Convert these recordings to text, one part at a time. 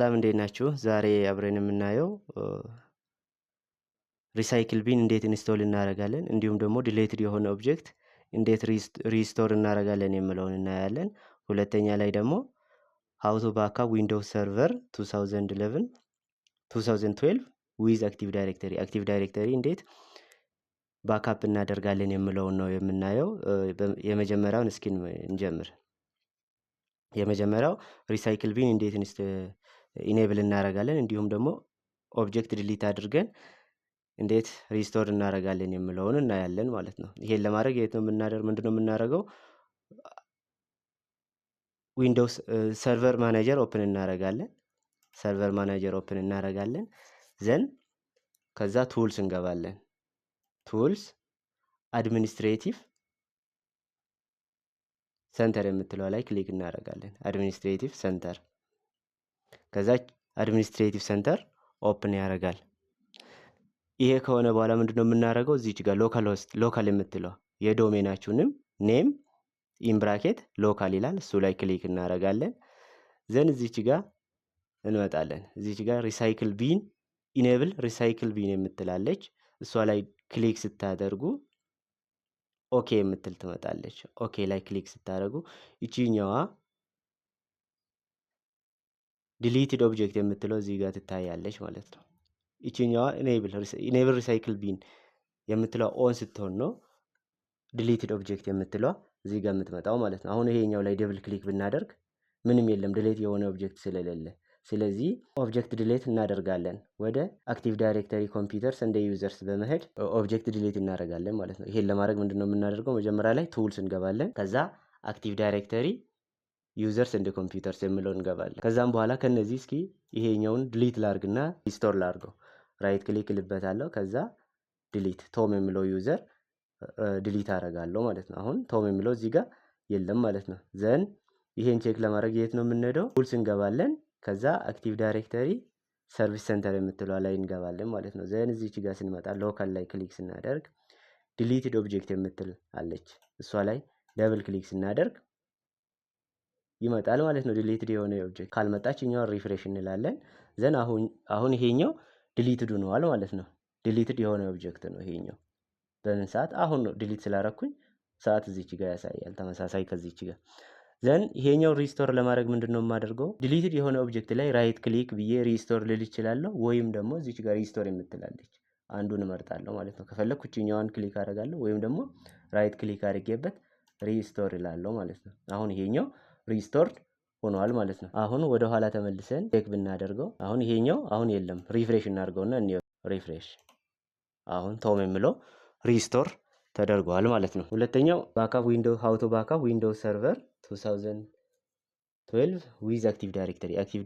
ሰላም እንዴት ናችሁ? ዛሬ አብረን የምናየው ሪሳይክል ቢን እንዴት ኢንስቶል እናደርጋለን እንዲሁም ደግሞ ዲሌትድ የሆነ ኦብጀክት እንዴት ሪስቶር እናደርጋለን የሚለውን እናያለን። ሁለተኛ ላይ ደግሞ ሃው ቱ ባክአፕ ዊንዶውስ ሰርቨር 2011 2012 ዊዝ አክቲቭ ዳይሬክተሪ እንዴት ባክአፕ እናደርጋለን የሚለውን ነው የምናየው። የመጀመሪያውን እስኪ እንጀምር። የመጀመሪያው ሪሳይክል ቢን እንዴት ኢኔብል እናደርጋለን እንዲሁም ደግሞ ኦብጀክት ዲሊት አድርገን እንዴት ሪስቶር እናደርጋለን የሚለውን እናያለን ማለት ነው። ይሄን ለማድረግ ምንድነው የምናደርገው? ዊንዶውስ ሰርቨር ማኔጀር ኦፕን እናደርጋለን። ዘን ከዛ ቱልስ እንገባለን። ቱልስ አድሚኒስትሬቲቭ ሰንተር የምትለው ላይ ክሊክ እናደርጋለን። አድሚኒስትሬቲቭ ሰንተር ከዛ አድሚኒስትሬቲቭ ሰንተር ኦፕን ያደርጋል። ይሄ ከሆነ በኋላ ምንድነው የምናደርገው? እዚች ጋር ሎካል የምትለው የዶሜናችሁንም ኔም ኢን ብራኬት ሎካል ይላል። እሱ ላይ ክሊክ እናደርጋለን። ዘን እዚች ጋር እንመጣለን። እዚች ጋር ሪሳይክል ቢን ኢኔብል ሪሳይክል ቢን የምትላለች እሷ ላይ ክሊክ ስታደርጉ ኦኬ የምትል ትመጣለች። ኦኬ ላይ ክሊክ ስታደርጉ ይቺኛዋ ዲሊትድ ኦብጀክት የምትለው እዚህ ጋር ትታያለች ማለት ነው። ይቺኛዋ ኢኔብል ሪሳይክል ቢን የምትለው ኦን ስትሆን ነው ዲሊትድ ኦብጀክት የምትለው እዚህ ጋር የምትመጣው ማለት ነው። አሁን ይሄኛው ላይ ደብል ክሊክ ብናደርግ ምንም የለም ዲሊት የሆነ ኦብጀክት ስለሌለ፣ ስለዚህ ኦብጀክት ዲሊት እናደርጋለን። ወደ አክቲቭ ዳይሬክተሪ ኮምፒውተርስ እንደ ዩዘርስ በመሄድ ኦብጀክት ዲሊት እናደርጋለን ማለት ነው። ይሄን ለማድረግ ምንድነው የምናደርገው? መጀመሪያ ላይ ቱልስ እንገባለን። ከዛ አክቲቭ ዳይሬክተሪ ዩዘርስ እንደ ኮምፒውተርስ የሚለውን እንገባለን። ከዛም በኋላ ከነዚህ እስኪ ይሄኛውን ዲሊት ላርግና ሪስቶር ላርገው። ራይት ክሊክ ልበታለሁ። ከዛ ዲሊት ቶም የሚለው ዩዘር ዲሊት አደርጋለሁ ማለት ነው። አሁን ቶም የሚለው እዚህ ጋር የለም ማለት ነው። ዘን ይሄን ቼክ ለማድረግ የት ነው የምንሄደው? ቱልስ እንገባለን። ከዛ አክቲቭ ዳይሬክተሪ ሰርቪስ ሴንተር የምትለው ላይ እንገባለን ማለት ነው። ዘን እዚች ጋር ስንመጣ ሎካል ላይ ክሊክ ስናደርግ ዲሊትድ ኦብጀክት የምትል አለች። እሷ ላይ ደብል ክሊክ ስናደርግ ይመጣል ማለት ነው። ዲሊትድ የሆነ ኦብጀክት ካልመጣች እኛው ሪፍሬሽ እንላለን። ዘን አሁን ይሄኛው ዲሊትድ ሆኗል ማለት ነው። ዲሊትድ የሆነ ኦብጀክት ነው ይሄኛው። በምን ሰዓት? አሁን ነው ዲሊት ስላረኩኝ ሰዓት እዚች ጋር ያሳያል። ተመሳሳይ ከዚች ጋር ዘን ይሄኛው ሪስቶር ለማድረግ ምንድነው የማደርገው? ዲሊትድ የሆነ ኦብጀክት ላይ ራይት ክሊክ ብዬ ሪስቶር ልል እችላለሁ፣ ወይም ደግሞ እዚች ጋር ሪስቶር የምትላለች አንዱን እመርጣለሁ ማለት ነው። ከፈለኩ እቺኛዋን ክሊክ አደርጋለሁ ወይም ደግሞ ራይት ክሊክ አድርጌበት ሪስቶር እላለሁ ማለት ነው። አሁን ይሄኛው ሪስቶርድ ሆኗል ማለት ነው። አሁን ወደ ኋላ ተመልሰን ቼክ ብናደርገው አሁን ይሄኛው አሁን የለም። ሪፍሬሽ እናድርገውና እንየው። ሪፍሬሽ አሁን ቶም የሚለው ሪስቶር ተደርጓል ማለት ነው። ሁለተኛው ባክአፕ ሃው ቱ ባክአፕ ዊንዶውስ ሰርቨር 2012 ዊዝ አክቲቭ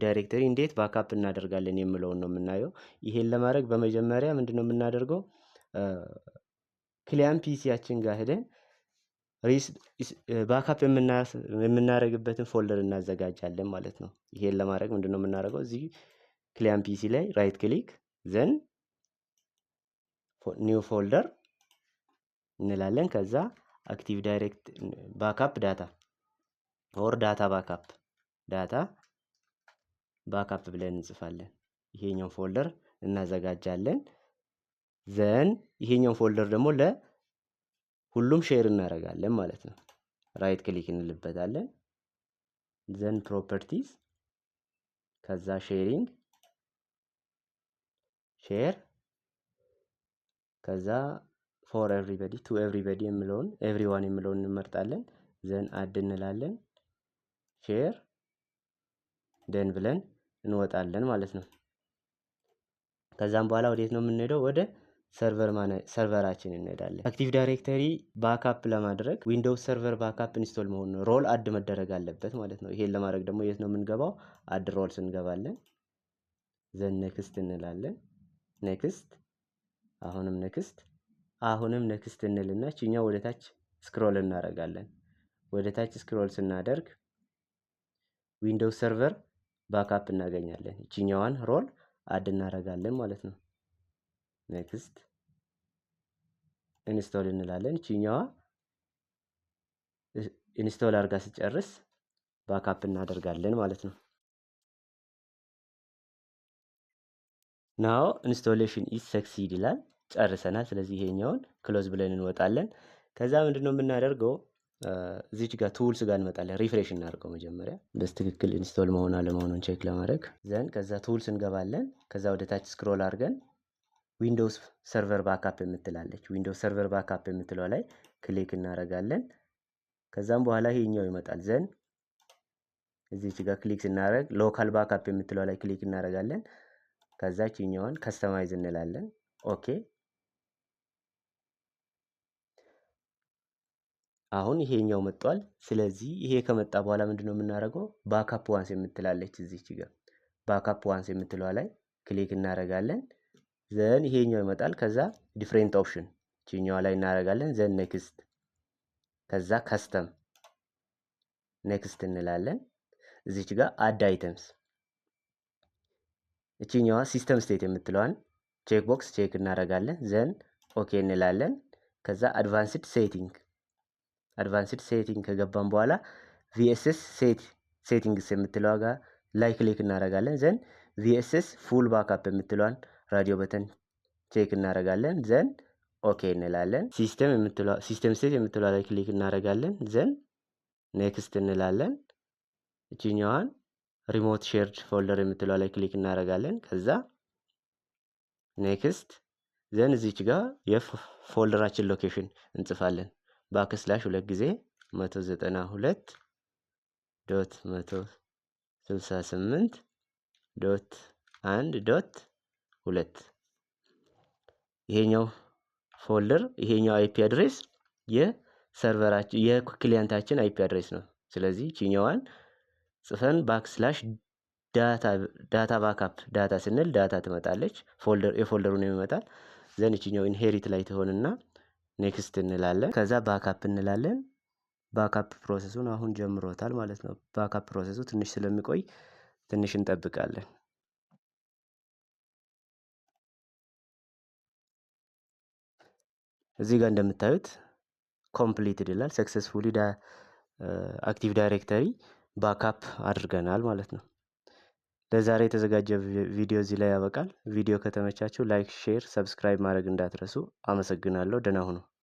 ዳይሬክተሪ እንዴት ባክአፕ እናደርጋለን የሚለውን ነው የምናየው። ይሄን ለማድረግ በመጀመሪያ ምንድነው የምናደርገው? ክሊያን ፒሲያችን ጋር ሄደን ባክአፕ የምናደርግበትን ፎልደር እናዘጋጃለን ማለት ነው። ይሄን ለማድረግ ምንድነው የምናደርገው? እዚህ ክሊያን ፒሲ ላይ ራይት ክሊክ ዘን ኒው ፎልደር እንላለን። ከዛ አክቲቭ ዳይሬክት ባክአፕ ዳታ ኦር ዳታ ባክአፕ ብለን እንጽፋለን። ይሄኛው ፎልደር እናዘጋጃለን። ዘን ይሄኛው ፎልደር ደግሞ ለሁሉም ሼር እናደርጋለን ማለት ነው። ራይት ክሊክ እንልበታለን። ዘን ፕሮፐርቲስ ከዛ ሼሪንግ ሼር ከዛ ፎር ኤቭሪባዲ ቱ ኤቭሪባዲ የሚለውን ኤቭሪዋን የሚለውን እንመርጣለን። ዘን አድ እንላለን። ሼር ደን ብለን እንወጣለን ማለት ነው። ከዛም በኋላ ወዴት ነው የምንሄደው? ወደ ሰርቨራችን እንሄዳለን። አክቲቭ ዳይሬክተሪ ባክአፕ ለማድረግ ዊንዶውስ ሰርቨር ባክአፕ ኢንስቶል መሆን ሮል አድ መደረግ አለበት ማለት ነው። ይሄን ለማድረግ ደግሞ የት ነው የምንገባው? አድ ሮልስ እንገባለን። ዘን ኔክስት እንላለን። ኔክስት አሁንም ኔክስት እንልና እቺኛው ወደ ታች ስክሮል እናደርጋለን። ወደ ታች ስክሮል ስናደርግ ዊንዶውስ ሰርቨር ባክአፕ እናገኛለን። እቺኛዋን ሮል አድ እናደርጋለን ማለት ነው። ኔክስት ኢንስቶል እንላለን። እቺኛዋ ኢንስቶል አድርጋ ስጨርስ ባክአፕ እናደርጋለን ማለት ነው። ናው ኢንስቶሌሽን ኢዝ ሰክሲድ ይላል። ጨርሰናል። ስለዚህ ይሄኛውን ክሎዝ ብለን እንወጣለን። ከዛ ምንድነው የምናደርገው? እዚች ጋር ቱልስ ጋር እንመጣለን። ሪፍሬሽ እናደርገው መጀመሪያ በትክክል ኢንስቶል መሆን አለመሆኑን ቼክ ለማድረግ ዘንድ ከዛ ቱልስ እንገባለን። ከዛ ወደ ታች ስክሮል አድርገን ዊንዶውስ ሰርቨር ባካፕ የምትላለች ዊንዶውስ ሰርቨር ባካፕ የምትለው ላይ ክሊክ እናደርጋለን። ከዛም በኋላ ይሄኛው ይመጣል። ዘንድ እዚች ጋር ክሊክ ስናደርግ ሎካል ባካፕ የምትለው ላይ ክሊክ እናደርጋለን። ከዛ ይሄኛውን ከስተማይዝ እንላለን። ኦኬ አሁን ይሄኛው መጥቷል። ስለዚህ ይሄ ከመጣ በኋላ ምንድነው የምናደርገው? ባካፕ ዋንስ የምትላለች እዚች ጋር ባካፕ ዋንስ የምትለው ላይ ክሊክ እናደርጋለን። ዘን ይሄኛው ይመጣል። ከዛ ዲፍሬንት ኦፕሽን ይሄኛው ላይ እናደርጋለን። ዘን ኔክስት ከዛ ከስተም ኔክስት እንላለን። እዚች ጋር አድ አይተምስ እቺኛዋ ሲስተም ስቴት የምትለዋን ቼክ ቦክስ ቼክ እናደርጋለን። ዘን ኦኬ እንላለን። ከዛ አድቫንስድ ሴቲንግ ከገባን በኋላ ቪኤስኤስ ሴቲንግስ የምትለዋ ጋር ላይ ክሊክ እናደርጋለን። ዘን ቪኤስኤስ ፉል ባካፕ የምትለዋን ራዲዮ በተን ቼክ እናደርጋለን። ዘን ኦኬ እንላለን። ሲስተም ስቴት የምትለዋ ላይ ክሊክ እናደርጋለን። ዘን ኔክስት እንላለን። እቺኛዋን ሪሞት ሼርድ ፎልደር የምትለው ላይ ክሊክ እናደርጋለን። ከዛ ኔክስት ዘን እዚች ጋር የፎልደራችን ሎኬሽን እንጽፋለን። ባክስላሽ 2 ጊዜ 192.168.1.2 ይሄኛው ፎልደር ይሄኛው አይፒ አድሬስ የሰርቨራችን የክሊያንታችን አይፒ አድሬስ ነው። ስለዚህ ቺኛዋን ጽፈን ባክስላሽ ዳታ ባካፕ ዳታ ስንል ዳታ ትመጣለች። የፎልደሩን ይመጣል። ዘን እቺኛው ኢንሄሪት ላይ ትሆንና ኔክስት እንላለን። ከዛ ባካፕ እንላለን። ባካፕ ፕሮሰሱን አሁን ጀምሮታል ማለት ነው። ባካፕ ፕሮሰሱ ትንሽ ስለሚቆይ ትንሽ እንጠብቃለን። እዚህ ጋር እንደምታዩት ኮምፕሊትድ ይላል። ሰክሰስፉሊ አክቲቭ ዳይሬክተሪ ባካፕ አድርገናል ማለት ነው። ለዛሬ የተዘጋጀ ቪዲዮ እዚህ ላይ ያበቃል። ቪዲዮ ከተመቻችሁ ላይክ፣ ሼር፣ ሰብስክራይብ ማድረግ እንዳትረሱ። አመሰግናለሁ። ደህና ሁኑ።